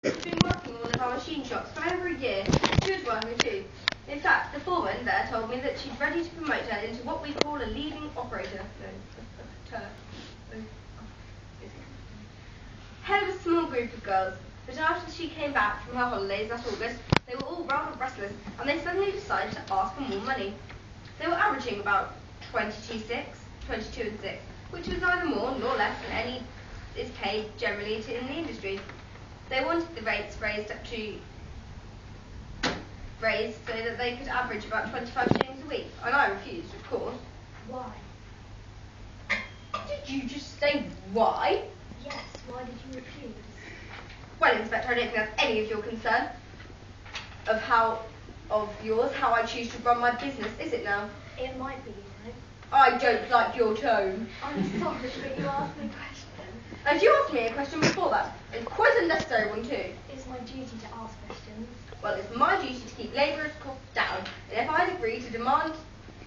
She'd been working in one of our machine shops for over a year. She was working too. In fact, the foreman there told me that she's ready to promote her into what we call a leading operator. Head of a small group of girls, but after she came back from her holidays last August, they were all rather restless, and they suddenly decided to ask for more money. They were averaging about 22 and 6, which was neither more nor less than any is paid generally in the industry. They wanted the rates raised so that they could average about 25 shillings a week, and I refused, of course. Why? Did you just say why? Yes, why did you refuse? Well, Inspector, I don't think that's any of your concern. How I choose to run my business, is it now? It might be, you know. I don't like your tone. I'm sorry, but you asked me a question. And you asked me a question before that, and quite a necessary one too. It's my duty to ask questions. Well, it's my duty to keep labourers' costs down, and if I'd agreed to demand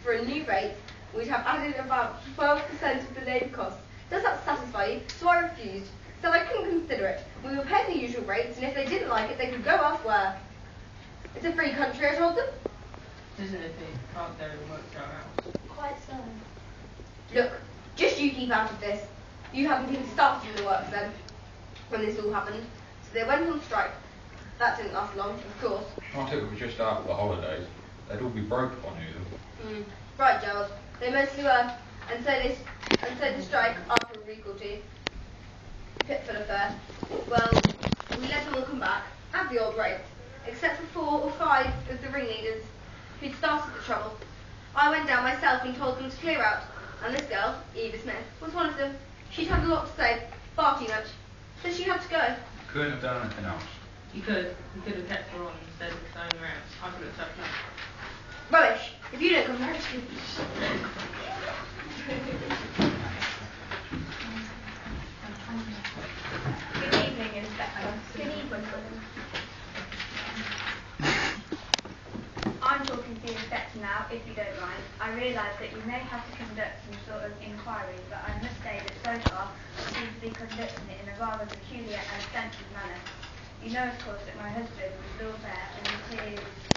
for a new rate, we'd have added about 12% of the labour costs. Does that satisfy you? So I refused. Said I couldn't consider it. We were paid the usual rates, and if they didn't like it, they could go elsewhere. It's a free country, I told them. Isn't it? They can't go and work their hours. Quite so. Look, just you keep out of this. You haven't even started in the works then, when this all happened. So they went on strike. That didn't last long, of course. I think it was just after the holidays. They'd all be broke if I knew them. Right, Giles. They mostly were. And so the strike, after a week or two, pitful affair. Well, we let them all come back, at the old rate, except for 4 or 5 of the ringleaders who'd started the trouble. I went down myself and told them to clear out, and this girl, Eva Smith, was one of them. She'd had a lot to say, far too much, so she had to go. Couldn't have done anything else. You could have kept her on instead of throwing her out. I could have toughed her. Rubbish! If you don't come here, Good evening, Inspector. Good evening. I'm talking to the inspector now, if you don't mind. I realise that you may have to conduct some sort of inquiry, but I must say that so far you seem to be conducting it in a rather peculiar and eccentric manner. You know, of course, that my husband is still there, and it is